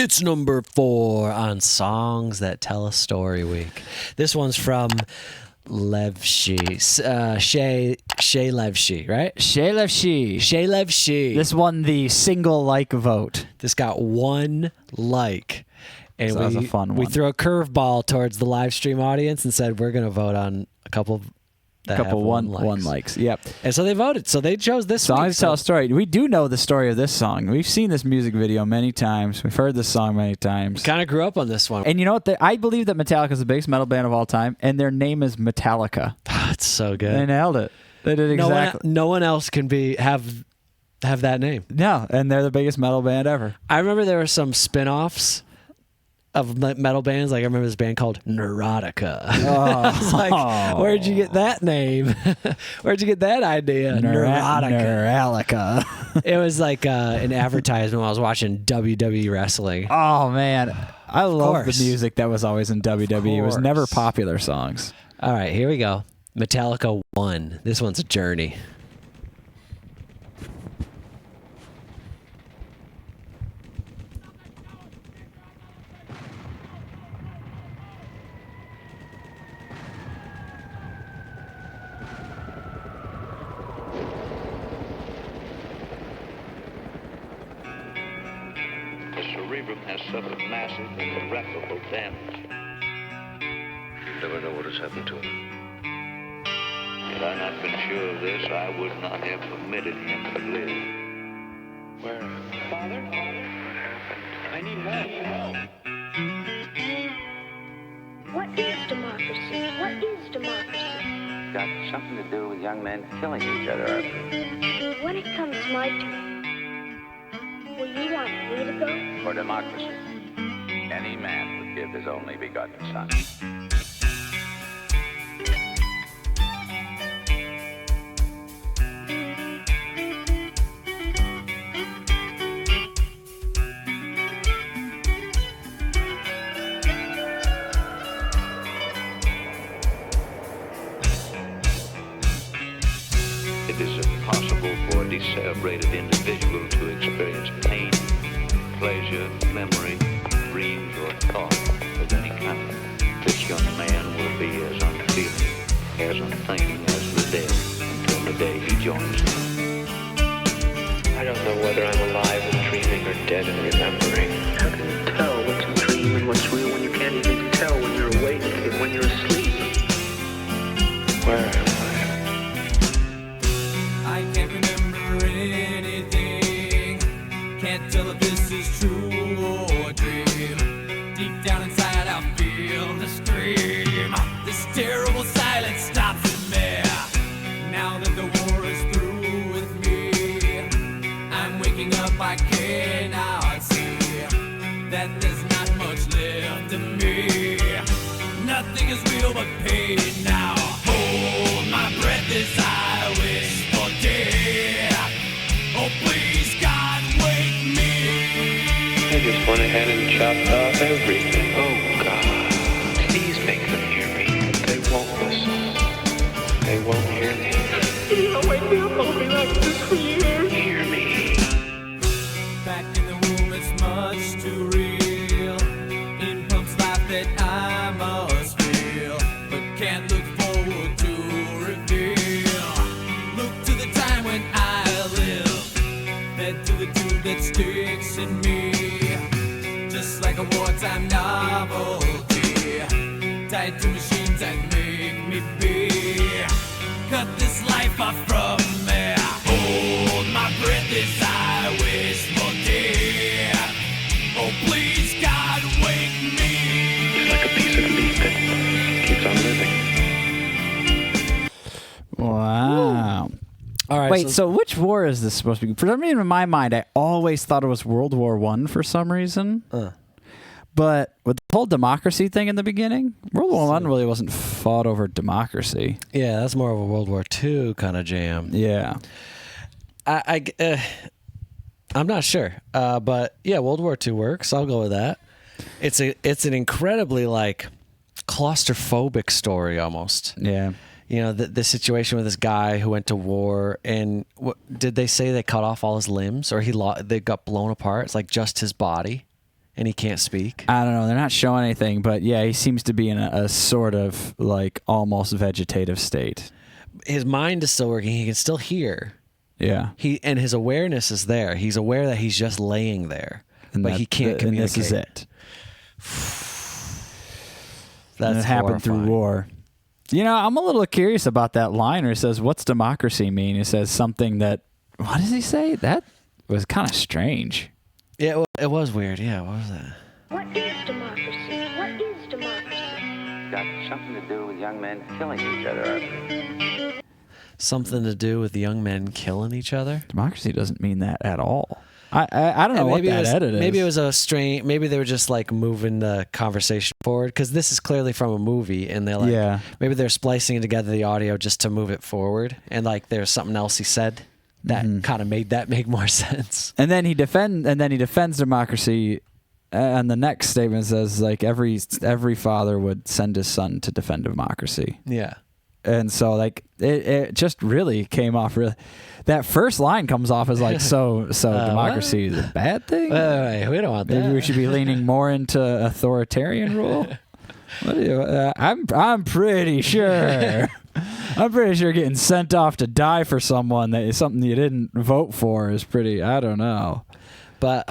It's number 4 on Songs That Tell a Story Week. This one's from Levshi. Shay Levshi, right? Shay Levshi. Shay Levshi. This won the single like vote. This got 1 like. And So that was a fun one. We threw a curveball towards the live stream audience and said we're going to vote on a couple that have one likes. Yep. And so they voted. So they chose this Songs Tell a Story. We do know the story of this song. We've seen this music video many times. We've heard this song many times. Kind of grew up on this one. And you know what? I believe that Metallica is the biggest metal band of all time, and their name is Metallica. It's so good. They nailed it. They did exactly. No one else can have that name. No, and they're the biggest metal band ever. I remember there were some spin-offs of metal bands. Like I remember this band called Neurotica. I was like, where'd you get that name? Where'd you get that idea? Neuralica. It was like an advertisement when I was watching WWE wrestling. Oh, man. I love the music that was always in WWE. It was never popular songs. All right, here we go. Metallica 1. This one's a journey. Cerebrum has suffered massive and irreparable damage. You never know what has happened to him. Had I not been sure of this, I would not have permitted him to live. Where? Father? I need help. What is democracy? What is democracy? Got something to do with young men killing each other, I think. When it comes my turn, will you want me to go? For democracy, any man would give his only begotten son. It is impossible for a decerebrated individual to experience pain, pleasure, memory, dreams, or thought of any kind. This young man will be as unfeeling, as unthinking as the dead until the day he joins them. I don't know whether I'm alive and dreaming or dead and remembering. How can you tell what's a dream and what's real when you can't even tell when you're awake and when you're asleep? Where am I? I can't remember anything. Can't tell if this is true or a dream. Deep down inside I feel the scream. This terrible silence stops in me. Now that the war is through with me, I'm waking up, I cannot see that there's not much left of me. Nothing is real but pain now. Hold my breath as I wish for death. Oh, please, God, wake me. I just went ahead and chopped off everything. Oh, God. Please make them hear me. They won't listen. They won't hear me. I'll wake me up, I'll be like this for years. Hear me. Back in the womb, it's much too real. In pumps life that I must feel, but can't look forward to reveal. Look to the time when I live, head to the tube that sticks in me, just like a wartime novelty, tied to machines that make me be. Cut this life off from me. Hold my breath as I wish for death. Oh, please, God, wake me. It's like a piece of meat that keeps on living. Wow. All right. Wait, so which war is this supposed to be? For some reason, in my mind, I always thought it was World War I for some reason. But with the whole democracy thing in the beginning, World War I really wasn't fought over democracy. Yeah, that's more of a World War II kind of jam. Yeah. I'm not sure, but yeah, World War II works. I'll go with that. It's an incredibly like claustrophobic story almost. Yeah. You know, the situation with this guy who went to war, and did they say they cut off all his limbs, or they got blown apart? It's like just his body. and he can't speak. I don't know. They're not showing anything, but yeah, he seems to be in a sort of like almost vegetative state. His mind is still working. He can still hear. Yeah. And his awareness is there. He's aware that he's just laying there, but he can't communicate. And this is it. That's and it happened through war. You know, I'm a little curious about that line where he says, "What's democracy mean?" He says something that. What does he say? That was kind of strange. Yeah, it was weird. Yeah, what was that? What is democracy? What is democracy? Got something to do with young men killing each other. Something to do with young men killing each other? Democracy doesn't mean that at all. I don't know what that edit is. Maybe it was a strange. Maybe they were just like moving the conversation forward because this is clearly from a movie, and they're like, maybe they're splicing together the audio just to move it forward, and like there's something else he said that kind of made that make more sense. And then he defends democracy, and the next statement says like every father would send his son to defend democracy. Yeah. And so like it just really came off really. That first line comes off as like so democracy is a bad thing. We don't want that. Maybe we should be leaning more into authoritarian rule. What do you, I'm pretty sure. I'm pretty sure getting sent off to die for someone that is something you didn't vote for is pretty. I don't know. But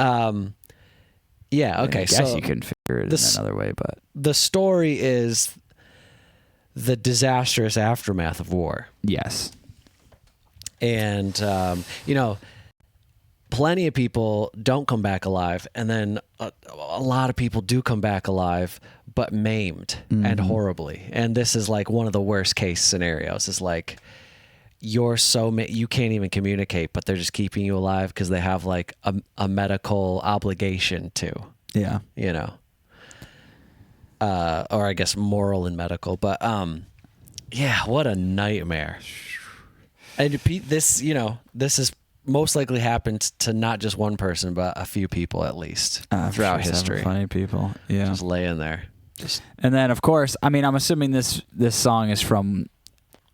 yeah. Okay. I guess you can figure it in another way, but the story is the disastrous aftermath of war. Yes. And, you know, plenty of people don't come back alive. And then a lot of people do come back alive, but maimed and horribly. And this is like one of the worst case scenarios. It's like you can't even communicate, but they're just keeping you alive because they have like a medical obligation to. Yeah. You know. Or I guess moral and medical, but yeah, what a nightmare. And this has most likely happened to not just one person, but a few people at least throughout history. Funny people, yeah, just laying there. And then, of course, I mean, I'm assuming this song is from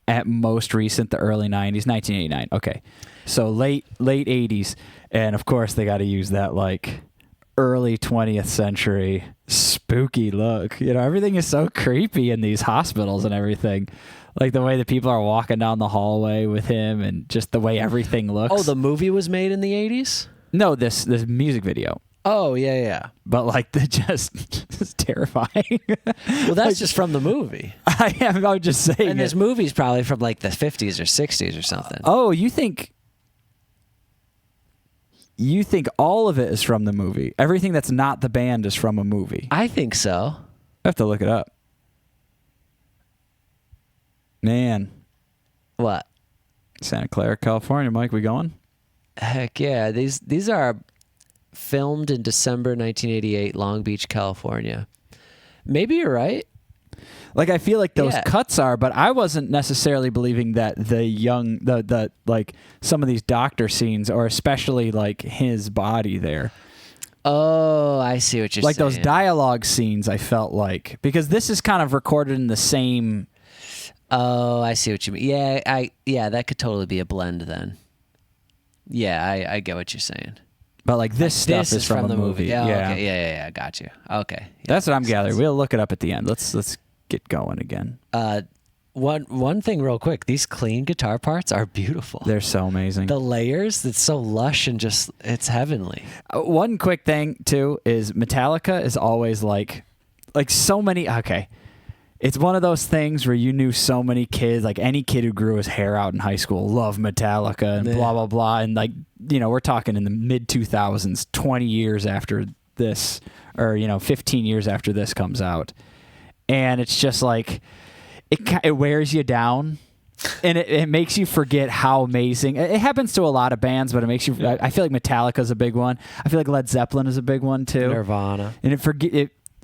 at most recent the early '90s, 1989. Okay, so late '80s, and of course they got to use that like early 20th century spooky look. You know, everything is so creepy in these hospitals and everything. Like the way the people are walking down the hallway with him and just the way everything looks. Oh, the movie was made in the 80s? No, this music video. Oh, yeah. But like it's terrifying. Well, that's just from the movie. I'm just saying. And this movie's probably from like the 50s or 60s or something. Oh, you think all of it is from the movie? Everything that's not the band is from a movie? I think so. I have to look it up. Man. What? Santa Clara, California. Mike, we going? Heck yeah. These are filmed in December 1988, Long Beach, California. Maybe you're right. Like I feel like those cuts are, but I wasn't necessarily believing that the like some of these doctor scenes, or especially like his body there. Oh, I see what you're saying. Like those dialogue scenes, I felt like, because this is kind of recorded in the same. Oh, I see what you mean. Yeah, that could totally be a blend then. Yeah, I get what you're saying. But like this stuff is from the movie. Oh, yeah. Okay. Yeah, got you. Okay. Yeah, that's what I'm gathering. We'll look it up at the end. Let's get going again. One thing real quick, these clean guitar parts are beautiful. They're so amazing. The layers, it's so lush and just, it's heavenly. One quick thing too is Metallica is always like so many, okay. It's one of those things where you knew so many kids, like any kid who grew his hair out in high school loved Metallica and blah, blah, blah. And like, you know, we're talking in the mid 2000s, 20 years after this, or, 15 years after this comes out. And it's just like, it wears you down, and it makes you forget how amazing. It happens to a lot of bands, but it makes you, I feel like Metallica's a big one. I feel like Led Zeppelin is a big one too. Nirvana. And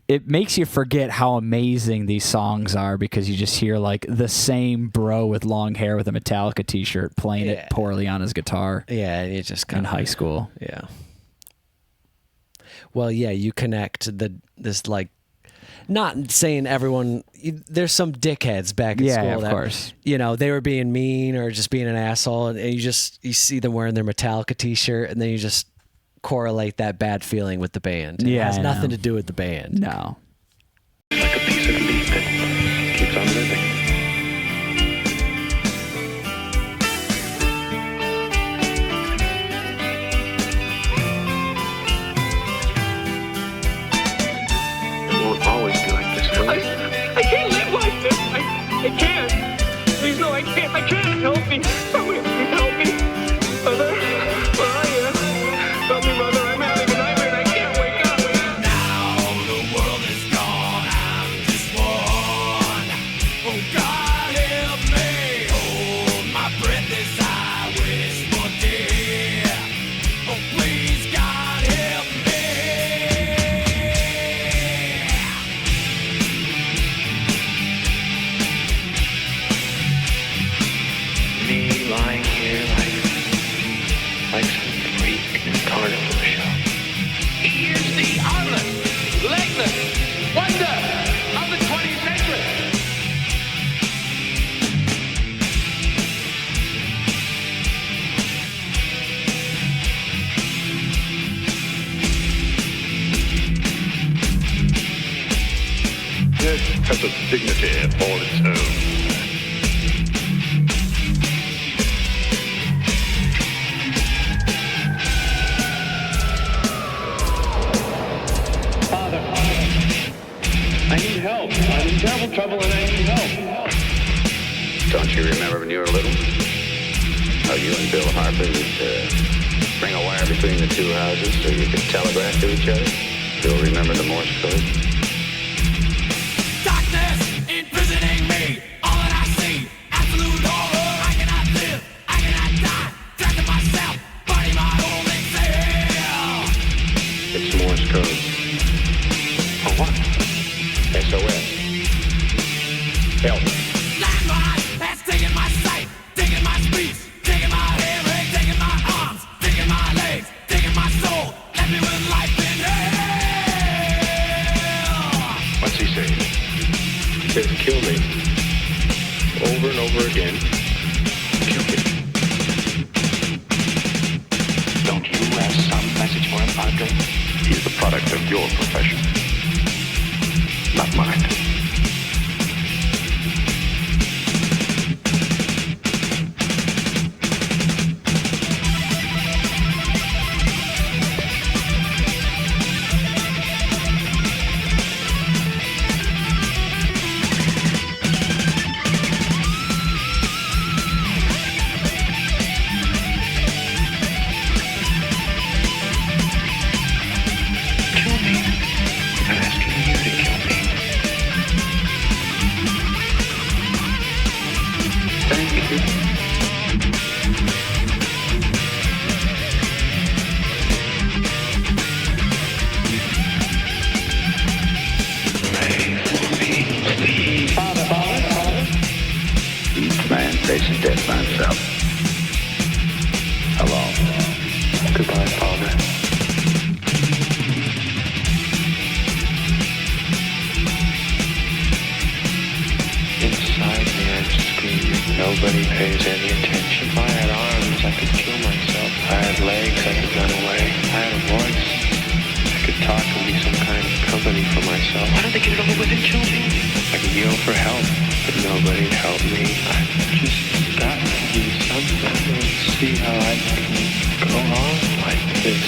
it makes you forget how amazing these songs are, because you just hear like the same bro with long hair with a Metallica t-shirt playing it poorly on his guitar. Yeah, and you just in high school. Yeah. Well, yeah, you connect this like, not saying everyone, there's some dickheads back in school. Yeah, of that, course. They were being mean or just being an asshole, and you see them wearing their Metallica t-shirt, and then you just correlate that bad feeling with the band. Yeah, It has I nothing know. to do with the band. No. Like a piece of meat that keeps on living. It won't always be like this, will it? I can't live like this. I can't. Please, no, I can't. I can't. Help me. Somebody help me. Mother, where are you? Help me, Mother. I'm having a nightmare and I can't wake up. Now the world is gone, I'm just one. Oh God help me, hold my breath as I wish for dear. Oh please God help me. Me lying here like some freak in a carnival show. He is the armless, legless wonder of the 20th century. It has a dignity all its own. Father, I need help. I'm in terrible trouble and I need help. Don't you remember when you were little? How you and Bill Harper used to bring a wire between the two houses so you could telegraph to each other? Still remember the Morse code? Darkness imprisoning me, all that I see, absolute horror. I cannot live, I cannot die, trapped in myself, fighting my only fear. It's Morse code. For what? SOS. Help. Landmine has taken my sight, taken my speech, taken my hearing, taken my arms, taken my legs, taken my soul, left me with life in hell. What's he saying? He says, kill me. Over and over again. Kill me. Don't you have some message for him, Padre? He's the product of your profession, not mine. Kill me. I'm asking you to kill me. Thank you. Father. Each man faces death by himself. Alone. Goodbye, Father. Inside me, I'm screaming. Nobody pays any attention. If I had arms, I could kill myself. If I had legs, I could run away. If I had a voice, I could talk and be some kind of company for myself. Why don't they get it over with and kill me? I could yell for help, but nobody'd help me. I've just got to do something. I don't see how I can go on like this.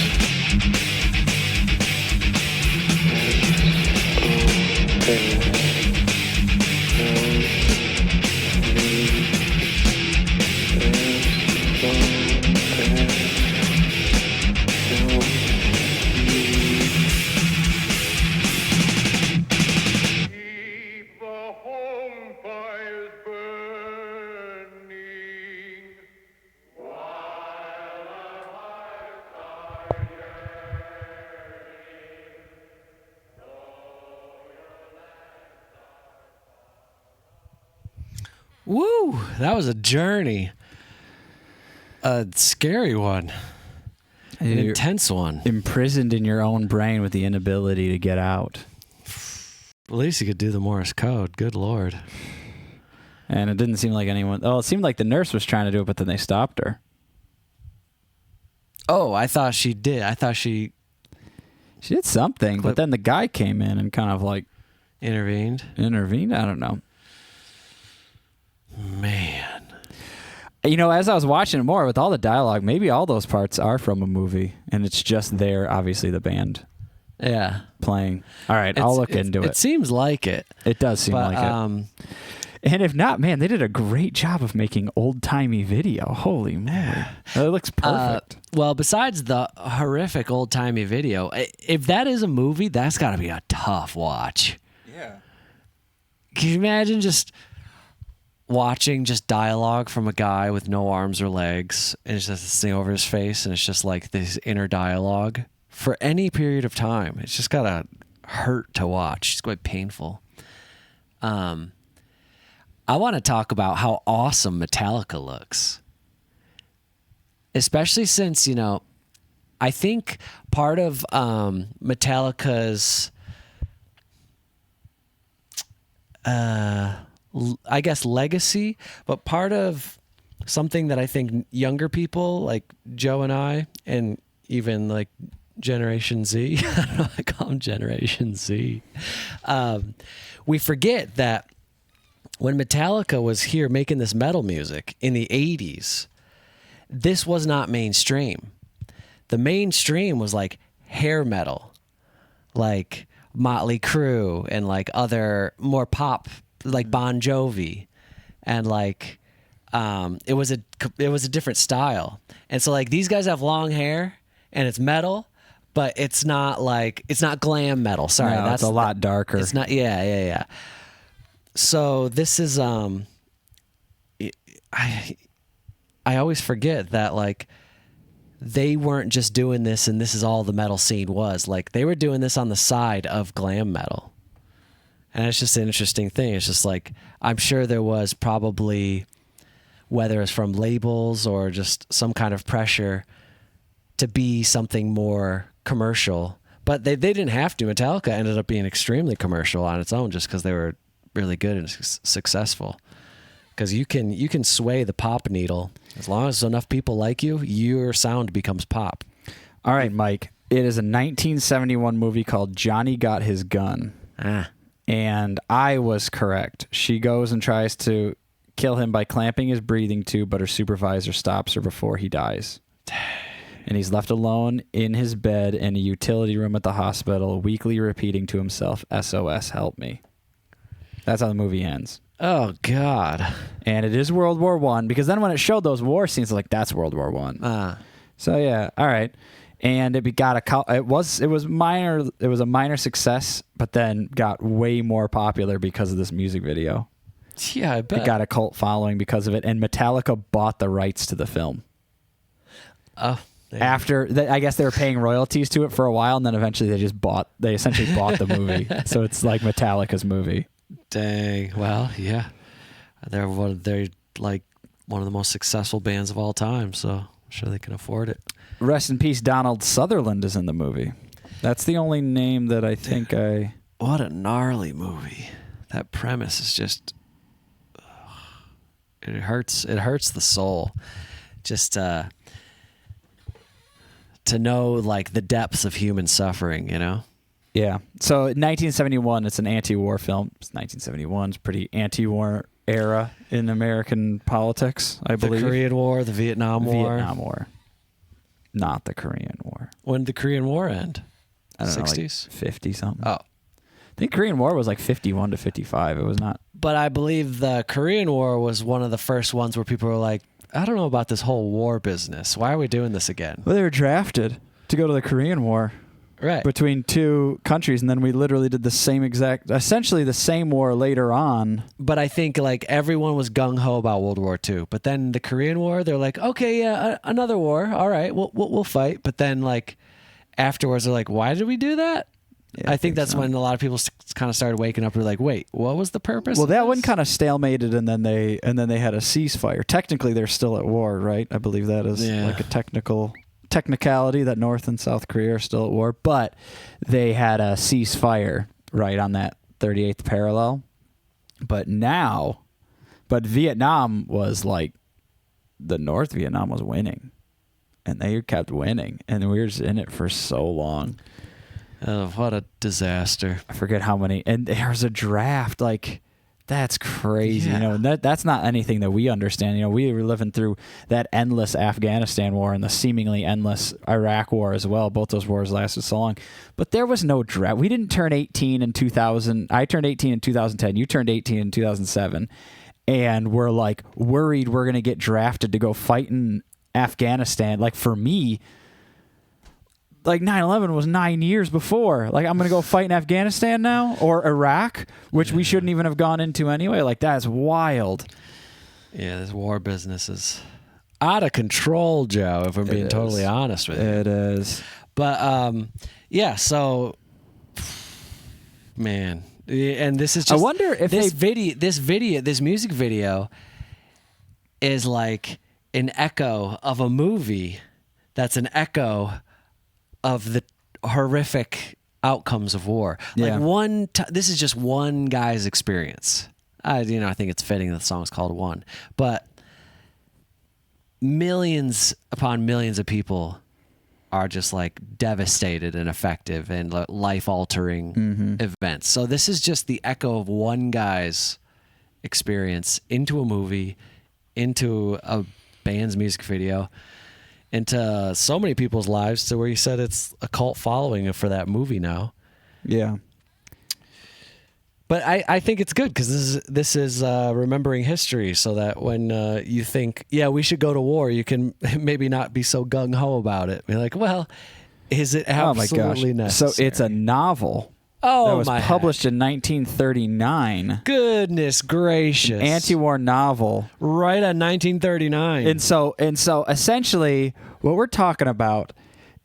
Keep the home fires burning. Woo! That was a journey. A scary one. An You're intense one. imprisoned in your own brain with the inability to get out. At least you could do the Morse code. Good Lord. And it didn't seem like anyone... Oh, it seemed like the nurse was trying to do it, but then they stopped her. Oh, I thought she did. I thought she She did something, but then the guy came in and kind of like intervened. I don't know. Man. You know, as I was watching it more with all the dialogue, maybe all those parts are from a movie, and it's just there, obviously, the band Yeah. playing. All right, I'll look into it. It seems like it. It does seem like it. And if not, man, they did a great job of making old-timey video. Holy moly. It looks perfect. Well, besides the horrific old-timey video, if that is a movie, that's got to be a tough watch. Yeah. Can you imagine just watching just dialogue from a guy with no arms or legs, and it's just this thing over his face, and it's just like this inner dialogue for any period of time? It's just got to hurt to watch. It's quite painful. I want to talk about how awesome Metallica looks. Especially since, I think part of Metallica's, I guess, legacy, but part of something that I think younger people like Joe and I, and even like Generation Z, I don't know, I call them Generation Z, we forget that when Metallica was here making this metal music in the 80s, this was not mainstream. The mainstream was like hair metal, like Motley Crue and like other more pop, like Bon Jovi, and like it was a different style. And so like these guys have long hair and it's metal, but it's not glam metal. Sorry, No, that's it's a lot darker. It's not. Yeah. So this is I always forget that like they weren't just doing this and this is all the metal scene was. Like they were doing this on the side of glam metal. And it's just an interesting thing. It's just like I'm sure there was probably, whether it's from labels or just some kind of pressure to be something more commercial. But they didn't have to. Metallica ended up being extremely commercial on its own just because they were really good and successful. Because you can sway the pop needle as long as enough people like you, your sound becomes pop. All right, Mike. It is a 1971 movie called Johnny Got His Gun. And I was correct. She goes and tries to kill him by clamping his breathing tube, but her supervisor stops her before he dies. And he's left alone in his bed in a utility room at the hospital, weakly repeating to himself, SOS, help me. That's how the movie ends. Oh, God. And it is World War I, because then when it showed those war scenes, like, that's World War I. So, yeah, all right. And it was a minor success, but then got way more popular because of this music video. Yeah, I bet. It got a cult following because of it, and Metallica bought the rights to the film. Oh. I guess they were paying royalties to it for a while, and then eventually they essentially bought the movie. So it's like Metallica's movie. Dang. Well, yeah. They're like one of the most successful bands of all time, so I'm sure they can afford it. Rest in peace, Donald Sutherland is in the movie. That's the only name that I think What a gnarly movie. That premise is just... It hurts the soul. Just to know, like, the depths of human suffering, you know? Yeah. So 1971, it's an anti-war film. It's 1971. It's pretty anti-war era in American politics, I believe. The Korean War, the Vietnam War. Vietnam War. Not the Korean War. When did the Korean War end? I don't 60s? know, like 50-something. Oh. I think Korean War was like 51 to 55. It was not. But I believe the Korean War was one of the first ones where people were like, I don't know about this whole war business. Why are we doing this again? Well, they were drafted to go to the Korean War. Right. Between two countries, and then we literally did essentially the same war later on. But I think like everyone was gung-ho about World War II. But then the Korean War, they're like, okay, yeah, another war. All right, we'll fight. But then like afterwards, they're like, why did we do that? Yeah, I think that's when a lot of people kind of started waking up. We're like, wait, what was the purpose? Well, that one kind of stalemated, and then they had a ceasefire. Technically, they're still at war, right? I believe that is like a technicality that North and South Korea are still at war, but they had a ceasefire right on that 38th parallel. But Vietnam was like the North Vietnam was winning. and they kept winning, and we were just in it for so long. Oh, what a disaster. I forget how many. And there was a draft. Like, that's crazy. Yeah. You know, and that's not anything that we understand. You know, we were living through that endless Afghanistan war and the seemingly endless Iraq war as well. Both those wars lasted so long. But there was no draft. We didn't turn 18 in 2000. I turned 18 in 2010. You turned 18 in 2007. And we're like worried we're going to get drafted to go fight in Afghanistan. Like, for me, like 9/11 was 9 years before. Like, I'm going to go fight in Afghanistan now, or Iraq, which we shouldn't even have gone into anyway. Like, that's wild. Yeah, this war business is out of control, Joe, if I'm being totally honest with you. It is. But yeah, so man, and this is just I wonder if this music video is like an echo of a movie that's an echo of the horrific outcomes of war. Yeah. Like this is just one guy's experience. I think it's fitting that the song's called One, but millions upon millions of people are just like devastated and affected and life-altering events. So this is just the echo of one guy's experience into a movie, into a band's music video, into so many people's lives, to where you said it's a cult following for that movie now. Yeah. But I think it's good because this is remembering history, so that when you think, yeah, we should go to war, you can maybe not be so gung-ho about it. Be like, well, is it absolutely necessary? So it's a novel that was published in 1939. Goodness gracious. Anti-war novel. Right on 1939. And so essentially what we're talking about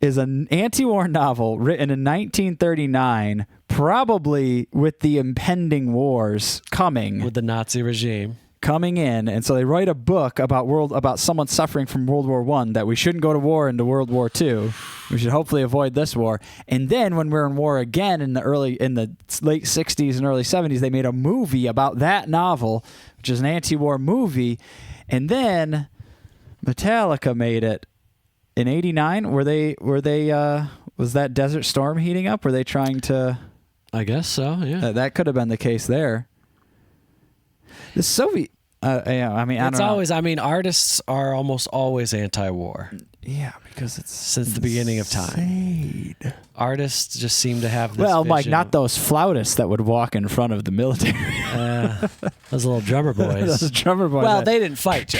is an anti-war novel written in 1939, probably with the impending wars coming. With the Nazi regime. Coming in. And so they write a book about someone suffering from World War I, that we shouldn't go to war into World War II. We should hopefully avoid this war. And then when we're in war again in the late 60s and early 70s, they made a movie about that novel, which is an anti-war movie. And then Metallica made it in 89. Was that Desert Storm heating up? Were they trying to... I guess so, yeah. That could have been the case there. The Soviet... I don't know. Artists are almost always anti-war. Yeah, because it's... Since the beginning of time. Artists just seem to have this Well, Mike, vision. not those flautists that would walk in front of the military. Those little drummer boys. Those drummer boys. Well, they didn't fight, Joe.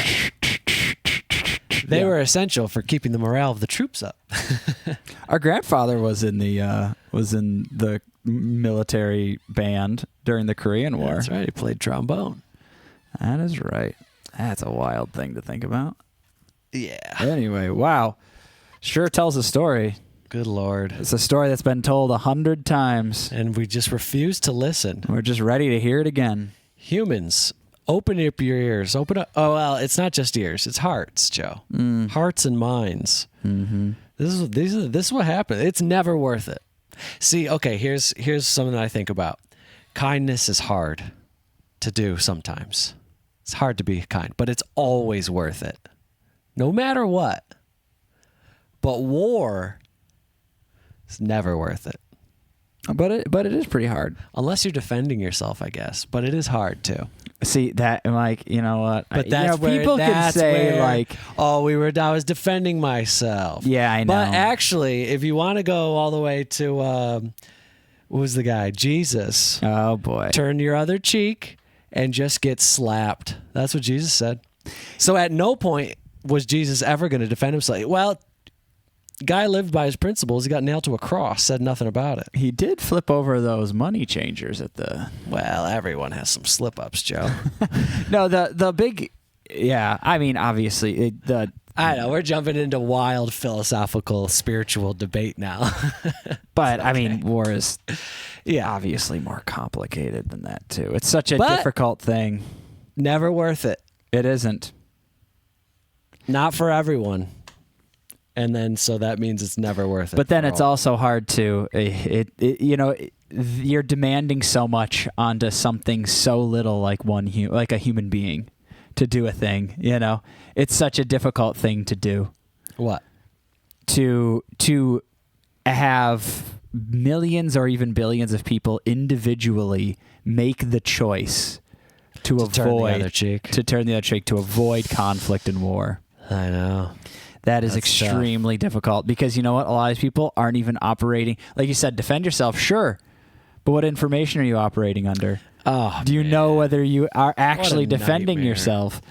They were essential for keeping the morale of the troops up. Our grandfather was in the military band during the Korean War. That's right. He played trombone. That is right. That's a wild thing to think about. Yeah. Anyway, wow. Sure tells a story. Good Lord. It's a story that's been told 100 times. And we just refuse to listen. We're just ready to hear it again. Humans, open up your ears. Open up. Oh, well, it's not just ears. It's hearts, Joe. Hearts and minds. Mm-hmm. This is what happened. It's never worth it. See, okay, here's something that I think about. Kindness is hard to do sometimes. It's hard to be kind, but it's always worth it. No matter what. But war is never worth it. But it is pretty hard. Unless you're defending yourself, I guess. But it is hard too. See that, like, you know what? But that's where people can say like, "Oh, I was defending myself." Yeah, I know. But actually, if you want to go all the way to, what was the guy? Jesus. Oh boy. Turn your other cheek and just get slapped. That's what Jesus said. So at no point was Jesus ever going to defend himself. Well, guy lived by his principles. He got nailed to a cross, said nothing about it. He did flip over those money changers at the... Well, everyone has some slip-ups, Joe. No, the big... Yeah, I mean, obviously, I know, we're jumping into wild philosophical, spiritual debate now. But, okay. I mean, war is obviously more complicated than that, too. It's such a difficult thing. Never worth it. It isn't. Not for everyone. And then, so that means it's never worth it. But then it's also hard to, you're demanding so much onto something so little like like a human being to do a thing, you know? It's such a difficult thing to do. What? to have millions or even billions of people individually make the choice to avoid turn the other cheek. to turn the other cheek, to avoid conflict and war. I know. That is That's extremely difficult because you know what? A lot of people aren't even operating. Like you said, defend yourself, sure. But what information are you operating under? Oh, Do you know whether you are actually a defending nightmare. yourself?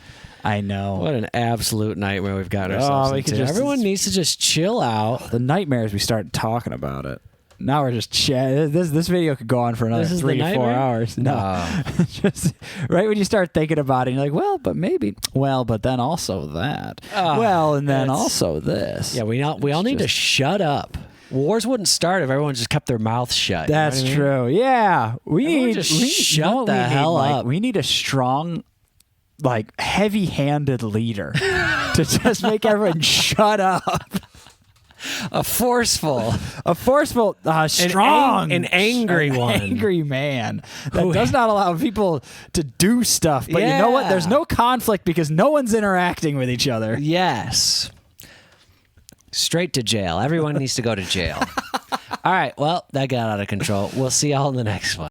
I know. What an absolute nightmare we've got ourselves we could into. just- Everyone needs to just chill out. The nightmares we started talking about it. Now we're just this video could go on for another This is the 3 4 nightmare? hours. No. No. Just right when you start thinking about it, you're like, well, but maybe. Well, but then also that. Oh, well, and then that's- also this. Yeah, we all need to shut up. Wars wouldn't start if everyone just kept their mouths shut. You know That's what I mean? true. Yeah. Everyone We just need shut you know what the we need, hell Mike? up. We need a strong, like heavy-handed leader to just make everyone shut up. A forceful, Strong, an angry an one. angry man that does not allow people to do stuff. But you know what? There's Yeah. no conflict because no one's interacting with each other. Yes. Straight to jail. Everyone needs to go to jail. All right. Well, that got out of control. We'll see y'all in the next one.